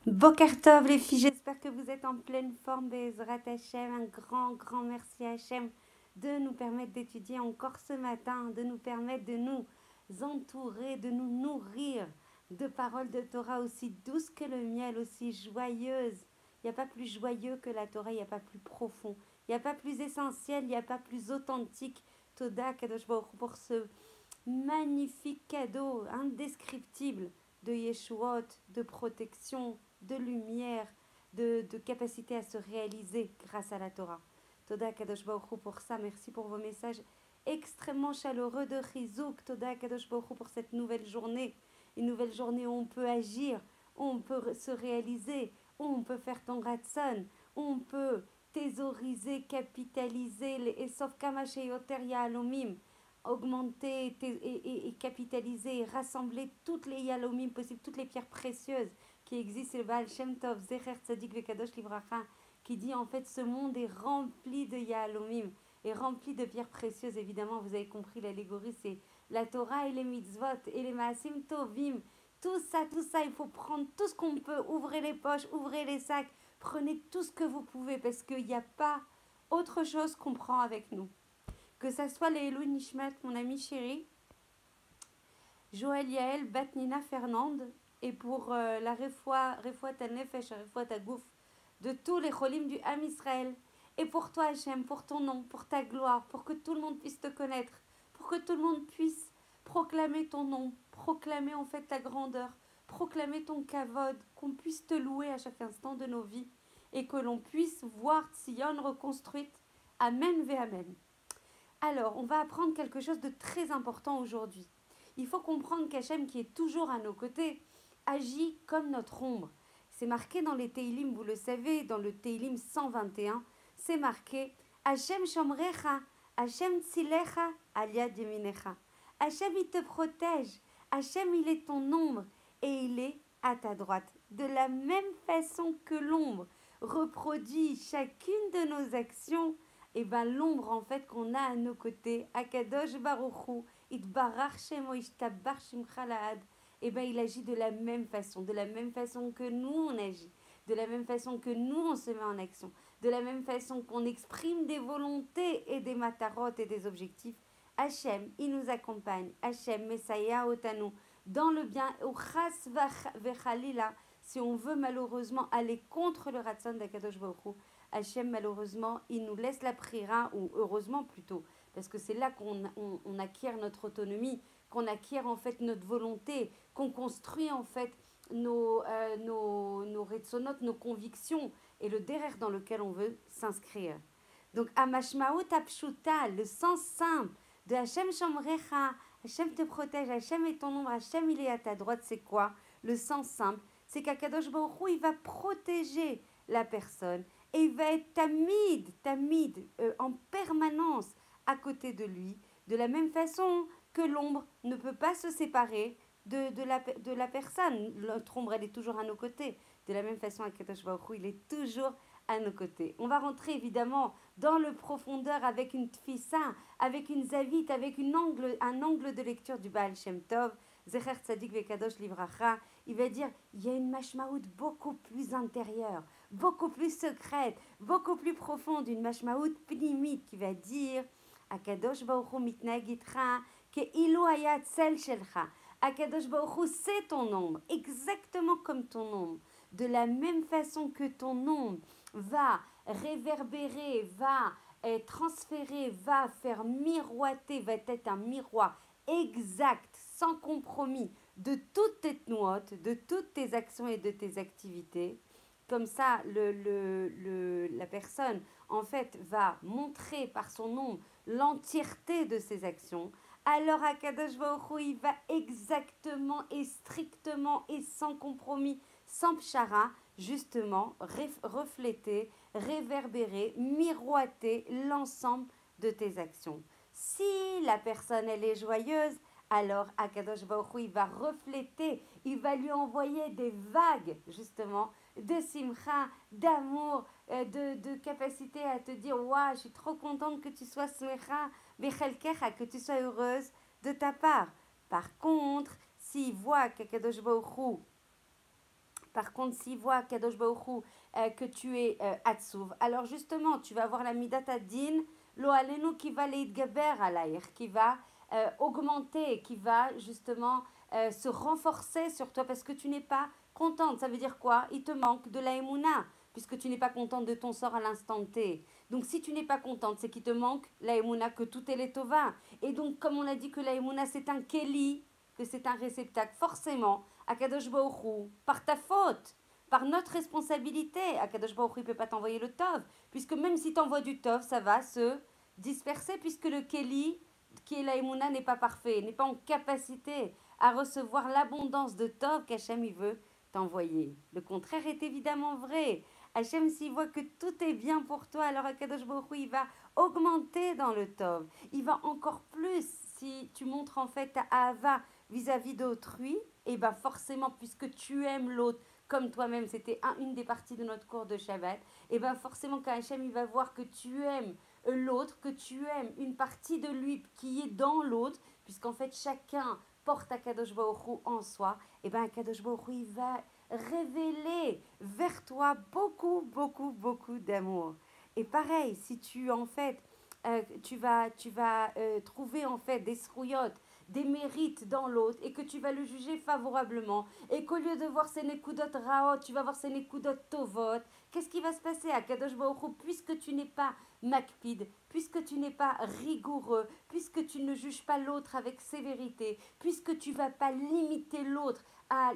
Boker Tov les filles, j'espère que vous êtes en pleine forme. Bezrat Hachem, un grand merci à Hachem de nous permettre d'étudier encore ce matin, de nous permettre de nous entourer, de nous nourrir de paroles de Torah aussi douces que le miel, aussi joyeuses. Il n'y a pas plus joyeux que la Torah, il n'y a pas plus profond, il n'y a pas plus essentiel, il n'y a pas plus authentique. Toda Kadosh Baruch Hu pour ce magnifique cadeau indescriptible de Yeshuot, de protection, de lumière, de capacité à se réaliser grâce à la Torah. Toda Kadosh Baruch Hu pour ça. Merci pour vos messages extrêmement chaleureux de Chizouk. Toda Kadosh Baruch Hu pour cette nouvelle journée. Une nouvelle journée où on peut agir, où on peut se réaliser, où on peut faire ton ratson, où on peut thésauriser, capitaliser les Esof Kamash et Yoter Yahalomim, augmenter et capitaliser et rassembler toutes les Yahalomim possibles, toutes les pierres précieuses qui existe, c'est le Baal Shem Tov, Zecher Tzadik Vekadosh Livracha, qui dit en fait ce monde est rempli de Yahalomim, est rempli de pierres précieuses. Évidemment, vous avez compris, l'allégorie, c'est la Torah et les mitzvot et les Maasim Tovim. Tout ça, il faut prendre tout ce qu'on peut. Ouvrez les poches, ouvrez les sacs, prenez tout ce que vous pouvez parce qu'il n'y a pas autre chose qu'on prend avec nous. Que ça soit les Elou Nishmat, mon ami chéri, Joël Yael, Batnina Fernande, et pour la Refoua Tanefesh, Refoua Tagouf, de tous les cholim du Ham Israël. Et pour toi, Hachem, pour ton nom, pour ta gloire, pour que tout le monde puisse te connaître, pour que tout le monde puisse proclamer ton nom, proclamer en fait ta grandeur, proclamer ton kavod, qu'on puisse te louer à chaque instant de nos vies et que l'on puisse voir Tzion reconstruite. Amen ve Amen. Alors, on va apprendre quelque chose de très important aujourd'hui. Il faut comprendre qu'Hachem, qui est toujours à nos côtés, agit comme notre ombre. C'est marqué dans les Teilim, vous le savez, dans le Teilim 121, c'est marqué Hachem Shomrecha, Hachem Tzilecha, Aliad Yeminecha. Hachem, il te protège. Hachem, il est ton ombre et il est à ta droite. De la même façon que l'ombre reproduit chacune de nos actions, et ben l'ombre en fait qu'on a à nos côtés, Akadosh Baruchu, Itbarach Shemo Ishtabar Shimcha Laad, et ben il agit de la même façon que nous on agit, de la même façon que nous on se met en action, de la même façon qu'on exprime des volontés et des matarotes et des objectifs. Hachem, il nous accompagne. Hachem, Messiah Otanu, dans le bien, au Chas Vechalila, si on veut malheureusement aller contre le Ratson d'Akadosh Baruch Hachem, malheureusement, il nous laisse la prière, ou heureusement plutôt, parce que c'est là qu'on acquiert notre autonomie, qu'on acquiert en fait notre volonté, qu'on construit en fait nos retsonotes, nos convictions et le derrière dans lequel on veut s'inscrire. Donc, Amashmaout Apshuta, le sens simple de Hachem Shomrecha, Hachem te protège, Hachem est ton ombre, Hachem il est à ta droite, c'est quoi? Le sens simple, c'est qu'Akadosh Baruch Hu, il va protéger la personne et il va être tamid, en permanence à côté de lui, de la même façon que l'ombre ne peut pas se séparer de la personne. Notre ombre, elle est toujours à nos côtés. De la même façon, Akadosh Baruch Hu, il est toujours à nos côtés. On va rentrer évidemment dans le profondeur avec une tfissa, avec une zavit, avec un angle de lecture du Baal Shem Tov, Zecher Tzadik Vekadosh Livracha. Il va dire, il y a une mashmaout beaucoup plus intérieure, beaucoup plus secrète, beaucoup plus profonde, une mashmaout pnimite qui va dire Akadosh Baruch Hu mitnag itra ke'ilu haya tzel shelcha. Akadosh Baruch Hu, c'est ton ombre, exactement comme ton ombre. De la même façon que ton ombre va réverbérer, va transférer, va faire miroiter, va être un miroir exact, sans compromis, de toutes tes notes, de toutes tes actions et de tes activités. Comme ça, la personne, en fait, va montrer par son nom l'entièreté de ses actions. Alors, Akadosh Baruch Hu, il va exactement et strictement et sans compromis, sans pchara, justement, refléter, réverbérer, miroiter l'ensemble de tes actions. Si la personne, elle est joyeuse, alors Akadosh Baruch Hu, il va refléter, il va lui envoyer des vagues, justement, de simcha, d'amour, de capacité à te dire waouh, je suis trop contente que tu sois smecha, bechelkecha, que tu sois heureuse de ta part. Par contre, s'il voit qu'Akadosh Baruch Hu, Par contre, s'il voit Kadosh Baruch Hu, que tu es Hatsuv, alors justement, tu vas avoir la Midat Adin, lo alenu qui va leitgaber alayr, qui va augmenter, qui va justement se renforcer sur toi parce que tu n'es pas contente. Ça veut dire quoi? Il te manque de la Emouna, puisque tu n'es pas contente de ton sort à l'instant T. Donc si tu n'es pas contente, c'est qu'il te manque la Emouna, que tout est l'étova. Et donc, comme on a dit que la Emouna, c'est un Keli, que c'est un réceptacle, forcément, Akadosh Baruch Hu, par ta faute, par notre responsabilité, Akadosh Baruch Hu ne peut pas t'envoyer le Tov, puisque même si tu envoies du Tov, ça va se disperser, puisque le Keli, qui est la Emouna, n'est pas parfait, n'est pas en capacité à recevoir l'abondance de Tov qu'Hachem il veut t'envoyer. Le contraire est évidemment vrai. Hachem, s'il voit que tout est bien pour toi, alors Akadosh Baruch Hu, il va augmenter dans le Tov. Il va encore plus, si tu montres en fait ta Ahava vis-à-vis d'autrui, et bien forcément, puisque tu aimes l'autre comme toi-même, c'était une des parties de notre cours de Shabbat, et bien forcément, quand Hachem il va voir que tu aimes l'autre, que tu aimes une partie de lui qui est dans l'autre, puisqu'en fait chacun porte Akadosh Baruch Hu en soi, et bien Akadosh Baruch Hu il va révéler vers toi beaucoup, beaucoup, beaucoup d'amour. Et pareil, si tu en fait, tu vas trouver en fait des srouillottes, des mérites dans l'autre et que tu vas le juger favorablement et qu'au lieu de voir ses nekudot raot, tu vas voir ses nekudot tovot, qu'est-ce qui va se passer à Kadosh Baruch Hu, puisque tu n'es pas makpid, puisque tu n'es pas rigoureux, puisque tu ne juges pas l'autre avec sévérité, puisque tu ne vas pas limiter l'autre à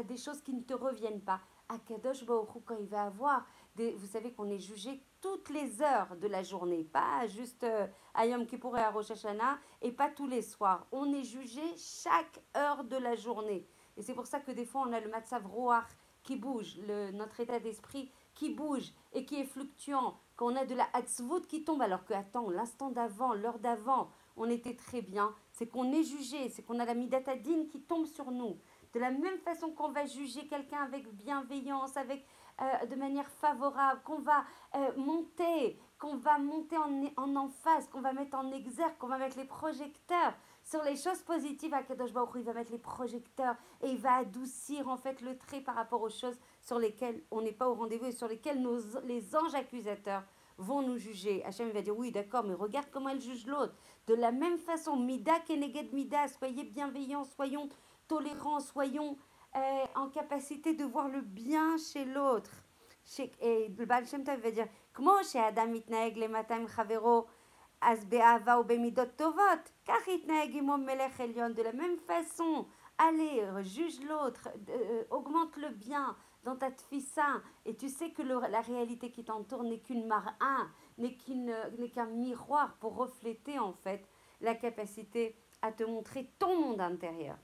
des choses qui ne te reviennent pas. À Kadosh Baruch Hu, quand il va avoir vous savez qu'on est jugé toutes les heures de la journée, pas juste à Yom Kippour et à Rosh Hashanah, et pas tous les soirs. On est jugé chaque heure de la journée. Et c'est pour ça que des fois, on a le matzav roach qui bouge, notre état d'esprit qui bouge et qui est fluctuant. Quand on a de la hatzvut qui tombe, alors que, attends, l'instant d'avant, l'heure d'avant, on était très bien, c'est qu'on est jugé, c'est qu'on a la midatadine qui tombe sur nous. De la même façon qu'on va juger quelqu'un avec bienveillance, avec de manière favorable, qu'on va monter en emphase, qu'on va mettre en exergue, qu'on va mettre les projecteurs sur les choses positives. À Kadosh Baruch Hu, il va mettre les projecteurs et il va adoucir en fait le trait par rapport aux choses sur lesquelles on n'est pas au rendez-vous et sur lesquelles les anges accusateurs vont nous juger. Hachem va dire oui d'accord, mais regarde comment elle juge l'autre. De la même façon, Mida Keneged Mida, soyez bienveillants, soyons tolérants, soyons en capacité de voir le bien chez l'autre. Et le Baal Shem Tov va dire, כמו שאדם מתנהג למאתיים חברו, אז באהבה ובמידות טובות, כך יתנהג עמו מלך עליון. De la même façon, allez, juge l'autre, augmente le bien dans ta tfissa, et tu sais que la réalité qui t'entoure n'est qu'une mar'in, n'est qu'un miroir pour refléter en fait la capacité à te montrer ton monde intérieur.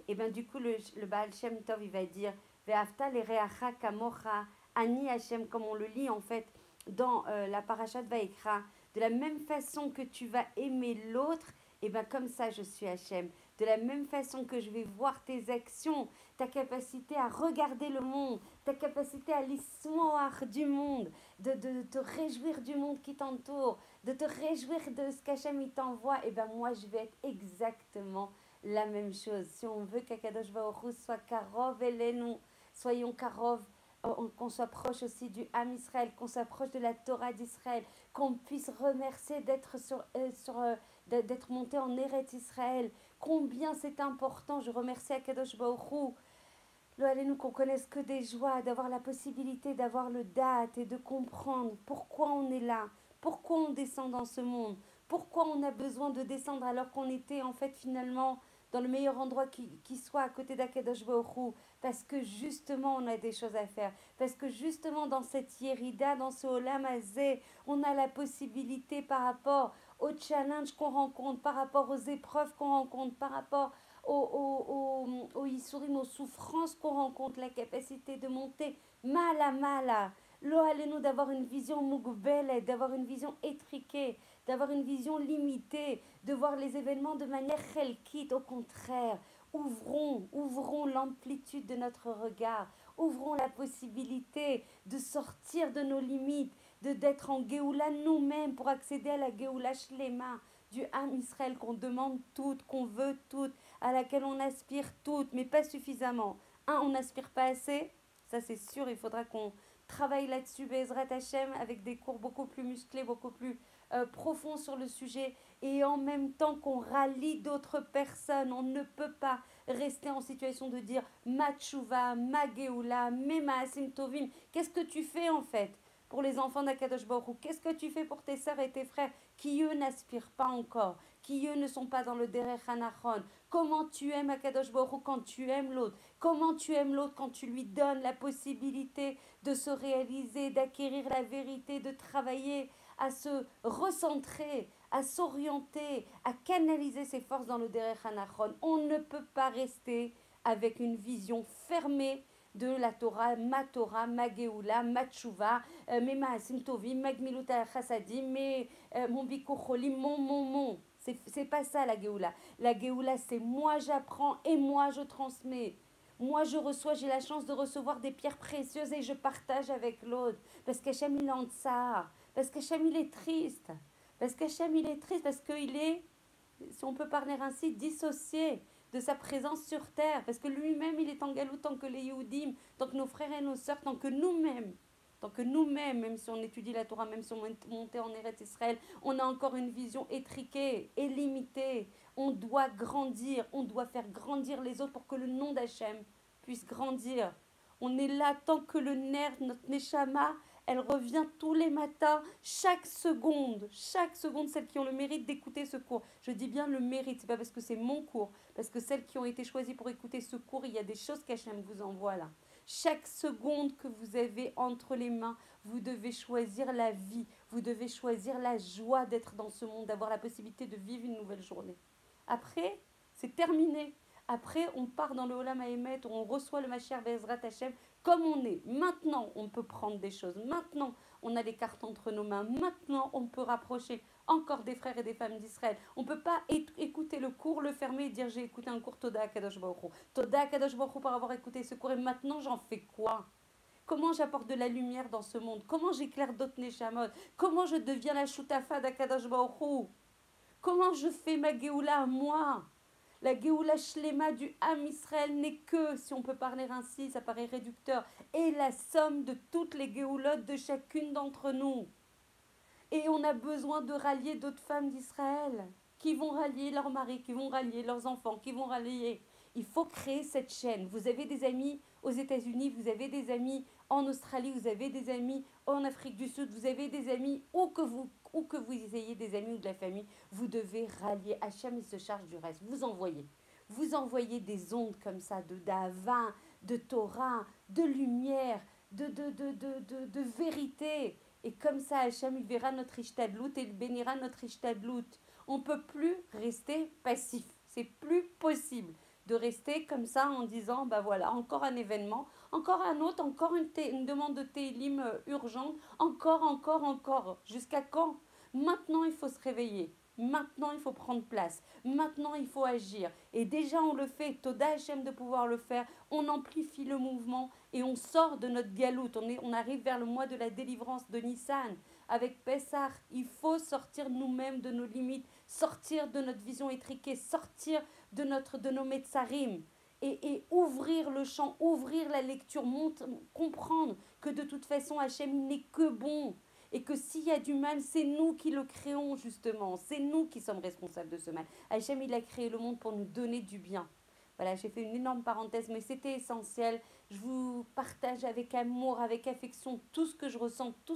Et bien du coup, le Baal Shem Tov, il va dire, Ve'afta lereacha kamocha, Ani Hashem, comme on le lit en fait dans la parashat Vaïkra, de la même façon que tu vas aimer l'autre, et bien comme ça je suis Hashem. De la même façon que je vais voir tes actions, ta capacité à regarder le monde, ta capacité à l'ismoar du monde, de te réjouir du monde qui t'entoure, de te réjouir de ce qu'Hachem il t'envoie, et bien moi je vais être exactement la même chose. Si on veut qu'Akadosh Baruch Hu soit karov elenu, soyons karov, qu'on soit proche aussi du Ham Israël, qu'on soit proche de la Torah d'Israël, qu'on puisse remercier d'être monté en Eretz Israël. Combien c'est important, je remercie Akadosh Baruch Hu, nous qu'on connaisse que des joies, d'avoir la possibilité d'avoir le date et de comprendre pourquoi on est là, pourquoi on descend dans ce monde, pourquoi on a besoin de descendre alors qu'on était en fait finalement dans le meilleur endroit qui soit à côté d'Akadosh Baruch Hu, parce que justement on a des choses à faire, parce que justement dans cette Yerida, dans ce Olam Hazé, on a la possibilité par rapport aux challenges qu'on rencontre, par rapport aux épreuves qu'on rencontre, par rapport aux Issourim, aux souffrances qu'on rencontre, la capacité de monter mal à mal. Lo allez-nous d'avoir une vision mougoubelle, d'avoir une vision étriquée, d'avoir une vision limitée, de voir les événements de manière chelkite. Au contraire, ouvrons l'amplitude de notre regard, ouvrons la possibilité de sortir de nos limites, d'être en Géoula nous-mêmes pour accéder à la Géoula Shlema du Ham Israël qu'on demande toutes, qu'on veut toutes, à laquelle on aspire toutes, mais pas suffisamment. On n'aspire pas assez, Ça, c'est sûr, il faudra qu'on travaille là-dessus, Bezrat Hachem, avec des cours beaucoup plus musclés, beaucoup plus profonds sur le sujet, et en même temps qu'on rallie d'autres personnes. On ne peut pas rester en situation de dire ma tchouva, ma geoula, mes maasim tovim. Qu'est-ce que tu fais en fait pour les enfants d'Akadosh Baruch Hu? Qu'est-ce que tu fais pour tes sœurs et tes frères qui eux n'aspirent pas encore, qui eux ne sont pas dans le derech hanachon? Comment tu aimes Akadosh Baruch Hu quand tu aimes l'autre? Comment tu aimes l'autre quand tu lui donnes la possibilité de se réaliser, d'acquérir la vérité, de travailler à se recentrer, à s'orienter, à canaliser ses forces dans le derech hanachon? On ne peut pas rester avec une vision fermée de la Torah, ma Geoula, ma Tchouva, mes Maasim Tovim, ma Gmilut Chassadim, mon Bikur Cholim, mon. C'est pas ça la Géoula. La Géoula, c'est moi j'apprends et moi je transmets. Moi je reçois, j'ai la chance de recevoir des pierres précieuses et je partage avec l'autre. Parce qu'Hachem il est en tsar. Parce qu'Hachem il est triste. Parce qu'Hachem il est triste. Parce qu'il est, si on peut parler ainsi, dissocié de sa présence sur terre. Parce que lui-même il est en galou tant que les Yehudim, tant que nos frères et nos sœurs, tant que nous-mêmes. Tant que nous-mêmes, même si on étudie la Torah, même si on monte en Eretz Israël, on a encore une vision étriquée et limitée. On doit grandir, on doit faire grandir les autres pour que le nom d'Hachem puisse grandir. On est là tant que le nerf, notre neshama, elle revient tous les matins, chaque seconde, celles qui ont le mérite d'écouter ce cours. Je dis bien le mérite, c'est pas parce que c'est mon cours, parce que celles qui ont été choisies pour écouter ce cours, il y a des choses qu'Hachem vous envoie là. Chaque seconde que vous avez entre les mains, vous devez choisir la vie, vous devez choisir la joie d'être dans ce monde, d'avoir la possibilité de vivre une nouvelle journée. Après, c'est terminé. Après, on part dans le Olam Haemet, on reçoit le Mashiach Be'ezrat Hashem comme on est. Maintenant, on peut prendre des choses. Maintenant, on a les cartes entre nos mains. Maintenant, on peut rapprocher encore des frères et des femmes d'Israël. On ne peut pas écouter le cours, le fermer et dire j'ai écouté un cours Toda Kadosh Baruch Hu. Toda Kadosh Baruch Hu par avoir écouté ce cours et maintenant j'en fais quoi? Comment j'apporte de la lumière dans ce monde? Comment j'éclaire d'autres Neshamot? Comment je deviens la Shutafa d'Akadosh Baruch Hu? Comment je fais ma Géoula à moi? La Géoula Shlema du Ham Israël n'est que, si on peut parler ainsi, ça paraît réducteur, est la somme de toutes les Géoulottes de chacune d'entre nous. Et on a besoin de rallier d'autres femmes d'Israël qui vont rallier leurs maris, qui vont rallier leurs enfants, qui vont rallier. Il faut créer cette chaîne. Vous avez des amis aux États-Unis, vous avez des amis en Australie, vous avez des amis en Afrique du Sud, vous avez des amis où que vous ayez des amis ou de la famille, vous devez rallier. Hachem, il se charge du reste. Vous envoyez des ondes comme ça de d'Ava, de Torah, de lumière, de vérité. Et comme ça, Hachem, il verra notre ishtadlout et il bénira notre ishtadlout. On ne peut plus rester passif. C'est plus possible de rester comme ça en disant, bah voilà, encore un événement, encore un autre, encore une demande de télim urgente, encore. Jusqu'à quand? Maintenant, il faut se réveiller. Maintenant, il faut prendre place. Maintenant, il faut agir. Et déjà, on le fait. Toda Hachem de pouvoir le faire. On amplifie le mouvement et on sort de notre galoute. On arrive vers le mois de la délivrance de Nissan. Avec Pessah, il faut sortir nous-mêmes de nos limites, sortir de notre vision étriquée, sortir de nos metsarim. Et ouvrir le champ, ouvrir la lecture, comprendre que de toute façon, Hachem n'est que bon. Et que s'il y a du mal, c'est nous qui le créons justement. C'est nous qui sommes responsables de ce mal. Hachem, il a créé le monde pour nous donner du bien. Voilà, j'ai fait une énorme parenthèse, mais c'était essentiel. Je vous partage avec amour, avec affection, tout ce que je ressens, tout